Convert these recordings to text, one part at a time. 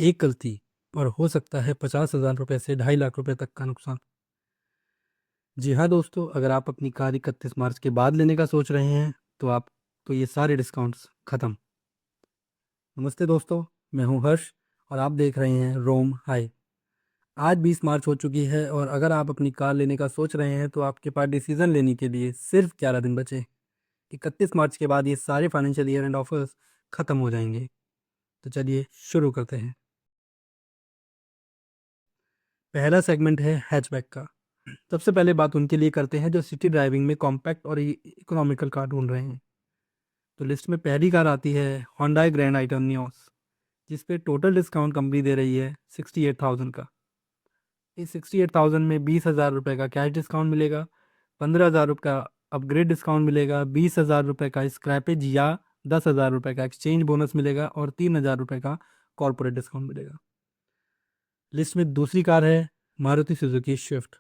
एक गलती और हो सकता है 50,000 रुपये से 2.5 लाख रुपए तक का नुकसान। जी हाँ दोस्तों, अगर आप अपनी कार 31 मार्च के बाद लेने का सोच रहे हैं तो ये सारे डिस्काउंट्स ख़त्म। नमस्ते दोस्तों, मैं हूँ हर्ष और आप देख रहे हैं रोम हाई। आज 20 मार्च हो चुकी है और अगर आप अपनी कार लेने का सोच रहे हैं तो आपके पास डिसीज़न लेने के लिए सिर्फ 11 दिन बचे। 31 मार्च के बाद ये सारे फाइनेंशियल ईयर एंड ऑफर्स ख़त्म हो जाएंगे। तो चलिए शुरू करते हैं। पहला सेगमेंट है हैचबैक का। सबसे पहले बात उनके लिए करते हैं जो सिटी ड्राइविंग में कॉम्पैक्ट और इकोनॉमिकल कार ढूंढ रहे हैं। तो लिस्ट में पहली कार आती है Hyundai ग्रैंड आई नियोस, जिस पे टोटल डिस्काउंट कंपनी दे रही है 68,000 का। इस 68,000 में 20,000 रुपये का कैश डिस्काउंट मिलेगा, 15,000 रुपये का अपग्रेड डिस्काउंट मिलेगा, 20,000 रुपये का स्क्रैपेज या 10,000 रुपये का एक्सचेंज बोनस मिलेगा और 3,000 रुपये का कॉर्पोरेट डिस्काउंट मिलेगा। लिस्ट में दूसरी कार है Maruti Suzuki Swift.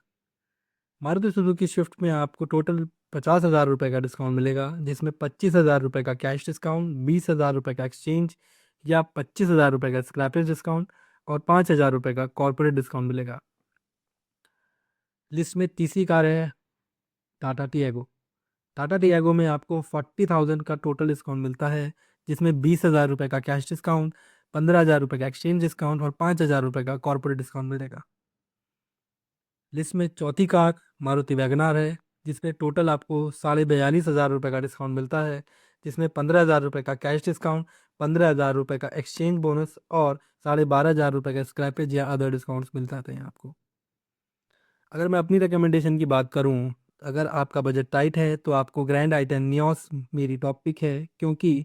Maruti Suzuki Swift में आपको टोटल 50,000 रुपये का डिस्काउंट मिलेगा, जिसमें 25,000 रुपये का कैश डिस्काउंट, 20,000 रुपये का एक्सचेंज या 25,000 रुपये का स्क्रैपेज डिस्काउंट और 5,000 रुपये का कॉर्पोरेट डिस्काउंट मिलेगा। लिस्ट में तीसरी कार है टाटा टियागो। टाटा टियागो में आपको 40,000 का टोटल डिस्काउंट मिलता है, जिसमें 20,000 रुपये का कैश डिस्काउंट, 15,000 रुपये का एक्सचेंज डिस्काउंट और 5,000 रुपये का कॉर्पोरेट डिस्काउंट मिलेगा। लिस्ट में चौथी कार मारुति वैगनार है, जिसमें टोटल आपको 42,500 रुपये का डिस्काउंट मिलता है, जिसमें 15,000 रुपये का कैश डिस्काउंट, 15,000 रुपये का एक्सचेंज बोनस और 12,500 रुपये का स्क्रैपेज या अदर डिस्काउंट्स मिल जाते हैं आपको। अगर मैं अपनी रिकमेंडेशन की बात करूं, अगर आपका बजट टाइट है तो आपको ग्रैंड आई नियोस मेरी टॉप पिक है, क्योंकि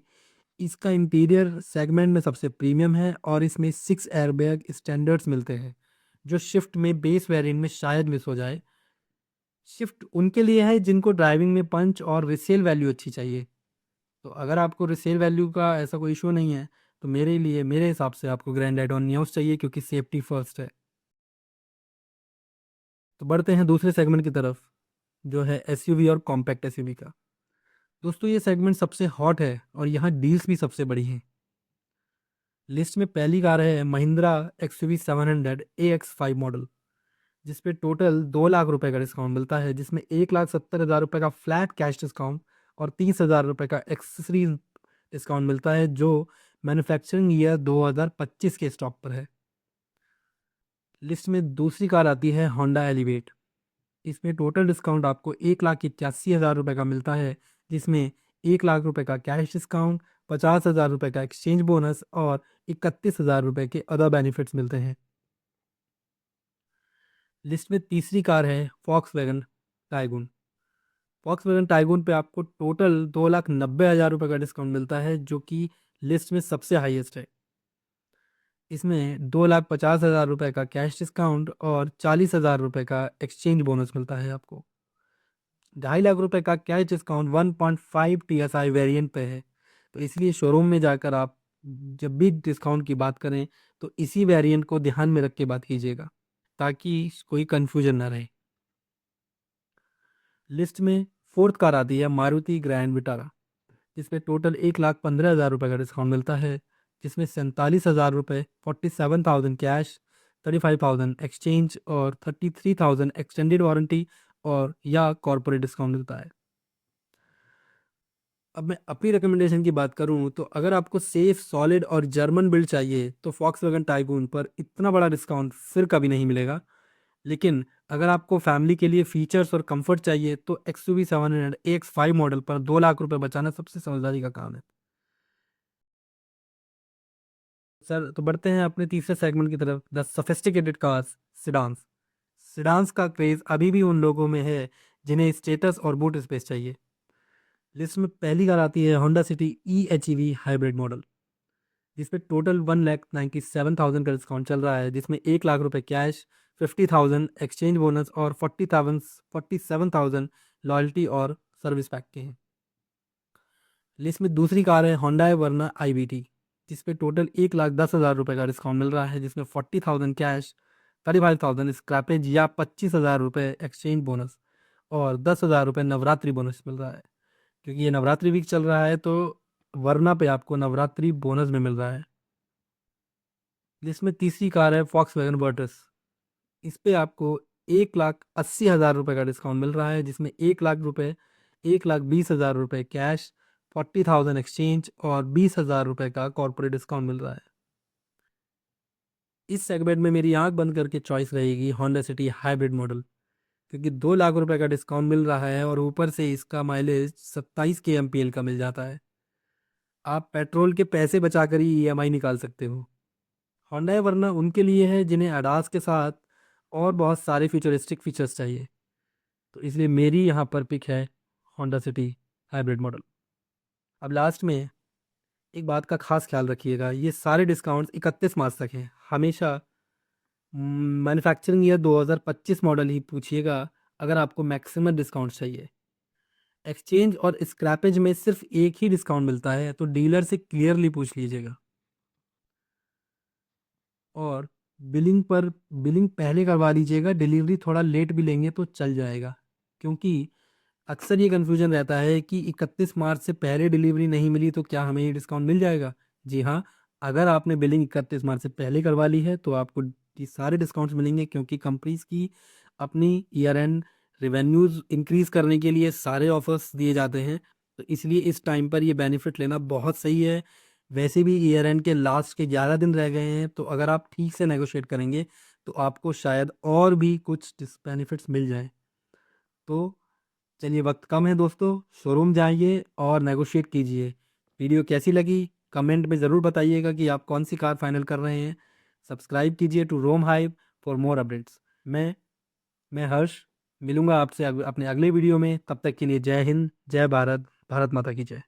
इसका इंटीरियर सेगमेंट में सबसे प्रीमियम है और इसमें 6 एयरबैग स्टैंडर्ड्स मिलते हैं, जो शिफ्ट में बेस वेरिएंट में शायद मिस हो जाए। शिफ्ट उनके लिए है जिनको ड्राइविंग में पंच और रिसेल वैल्यू अच्छी चाहिए। तो अगर आपको रिसेल वैल्यू का ऐसा कोई इशू नहीं है तो मेरे हिसाब से आपको ग्रैंड आइटन नियोस चाहिए, क्योंकि सेफ्टी फर्स्ट है। तो बढ़ते हैं दूसरे सेगमेंट की तरफ, जो है एसयूवी और कॉम्पैक्ट एसयूवी का। दोस्तों, ये सेगमेंट सबसे हॉट है और यहाँ डील्स भी सबसे बड़ी हैं। लिस्ट में पहली कार है महिंद्रा एक्सयूवी 700 AX5 मॉडल, जिस पे टोटल 2 लाख रुपए का डिस्काउंट मिलता है, जिसमें 1,70,000 रुपये का फ्लैट कैश डिस्काउंट और 30,000 रुपये का एक्सेसरीज डिस्काउंट मिलता है, जो मैन्युफैक्चरिंग ईयर 2025 के स्टॉक पर है। लिस्ट में दूसरी कार आती है होंडा एलिवेट। इसमें टोटल डिस्काउंट आपको 1,81,000 रुपये का मिलता है, जिसमें 1 लाख रुपए का कैश डिस्काउंट, 50,000 रुपये का एक्सचेंज बोनस और 31,000 रुपये के अदर बेनिफिट्स मिलते हैं। लिस्ट में तीसरी कार है फॉक्सवैगन टाइगून। फॉक्सवैगन टाइगून पे आपको टोटल 2,90,000 रुपये का डिस्काउंट मिलता है, जो कि लिस्ट में सबसे हाईएस्ट है। इसमें 2,50,000 रुपये का कैश डिस्काउंट और 40,000 रुपये का एक्सचेंज बोनस मिलता है आपको। 2.5 लाख रुपए का कैश डिस्काउंट 1.5 TSI वेरिएंट पे है। तो इसलिए शोरूम में जाकर आप जब भी डिस्काउंट की बात करें तो इसी वेरिएंट को ध्यान में रख के बात कीजिएगा, ताकि कोई कन्फ्यूजन ना रहे। लिस्ट में फोर्थ कार आती है मारुति ग्रैंड विटारा, जिसमें टोटल 1,15,000 रुपये का डिस्काउंट मिलता है, जिसमें 47,000 रुपये, 47,000 कैश, 35,000 एक्सचेंज और 33,000 एक्सटेंडेड वारंटी और या कॉर्पोरेट डिस्काउंट मिलता है। अब मैं अपनी रिकमेंडेशन की बात करूं तो अगर आपको सेफ, सॉलिड और जर्मन बिल्ड चाहिए तो फॉक्सवैगन टाइगून पर इतना बड़ा डिस्काउंट फिर कभी नहीं मिलेगा। लेकिन अगर आपको फैमिली के लिए फीचर्स और कंफर्ट चाहिए तो एक्सयूवी 700 AX5 मॉडल पर 2 लाख रुपए बचाना सबसे समझदारी का काम है। सर, तो बढ़ते हैं अपने तीसरे सेगमेंट की तरफ, द सोफिस्टिकेटेड कार्स, सिडान्स। सिडान्स का क्रेज अभी भी उन लोगों में है जिन्हें स्टेटस और बूट स्पेस चाहिए। लिस्ट में पहली कार आती है Honda city EHEV hybrid model, जिसपे टोटल 1,97,000 का डिस्काउंट चल रहा है, जिसमें 1 लाख रुपए कैश, 50,000 एक्सचेंज बोनस और 47,000 लॉयल्टी और सर्विस पैक के हैं। लिस्ट में दूसरी कार है होंडा वर्ना IVT, जिसपे टोटल 1,10,000 रुपये का डिस्काउंट मिल रहा है, जिसमें 40,000 कैश, 35,000 स्क्रैपेज या 25,000 रुपये एक्सचेंज बोनस और 10,000 रुपये नवरात्रि बोनस मिल रहा है। क्योंकि ये नवरात्रि वीक चल रहा है तो वरना पे आपको नवरात्रि बोनस में मिल रहा है। जिसमें तीसरी कार है वॉक्सवैगन वर्टस। इस पे आपको 1,80,000 रुपये का डिस्काउंट मिल रहा है, जिसमें 1,00,000 रुपये, 1,20,000 रुपये कैश, 40,000 एक्सचेंज और 20,000 रुपये का कॉर्पोरेट डिस्काउंट मिल रहा है। इस सेगमेंट में मेरी आंख बंद करके चॉइस रहेगी होंडा सिटी हाइब्रिड मॉडल, क्योंकि 2 लाख रुपए का डिस्काउंट मिल रहा है और ऊपर से इसका माइलेज 27 kmpl का मिल जाता है। आप पेट्रोल के पैसे बचाकर ही ईएमआई निकाल सकते हो। होंडा वरना उनके लिए है जिन्हें अडास के साथ और बहुत सारे फ्यूचरिस्टिक फीचर्स चाहिए, तो इसलिए मेरी यहाँ पर पिक है होंडा सिटी हाइब्रिड मॉडल। अब लास्ट में एक बात का खास ख्याल रखिएगा, ये सारे डिस्काउंट्स 31 मार्च तक हैं। हमेशा मैन्युफैक्चरिंग ईयर 2025 मॉडल ही पूछिएगा अगर आपको मैक्सिमम डिस्काउंट चाहिए। एक्सचेंज और स्क्रैपेज में सिर्फ एक ही डिस्काउंट मिलता है, तो डीलर से क्लियरली पूछ लीजिएगा। और बिलिंग पहले करवा लीजिएगा, डिलीवरी थोड़ा लेट भी लेंगे तो चल जाएगा, क्योंकि अक्सर ये कन्फ्यूजन रहता है कि 31 मार्च से पहले डिलीवरी नहीं मिली तो क्या हमें ये डिस्काउंट मिल जाएगा। जी हाँ, अगर आपने बिलिंग 31 मार्च से पहले करवा ली है तो आपको ये सारे डिस्काउंट्स मिलेंगे, क्योंकि कंपनीज की अपनी ईयर एंड रिवेन्यूज़ इंक्रीज़ करने के लिए सारे ऑफर्स दिए जाते हैं, तो इसलिए इस टाइम पर ये बेनिफिट लेना बहुत सही है। वैसे भी ईयर एंड के लास्ट के 11 दिन रह गए हैं, तो अगर आप ठीक से नेगोशिएट करेंगे तो आपको शायद और भी कुछ बेनिफिट्स मिल जाएं। तो चलिए, वक्त कम है दोस्तों, शोरूम जाइए और नेगोशिएट कीजिए। वीडियो कैसी लगी कमेंट में ज़रूर बताइएगा कि आप कौन सी कार फाइनल कर रहे हैं। सब्सक्राइब कीजिए to Rome hype for more updates. मैं हर्ष मिलूंगा आपसे अपने अगले वीडियो में। तब तक के लिए जय हिंद, जय भारत, भारत माता की जय।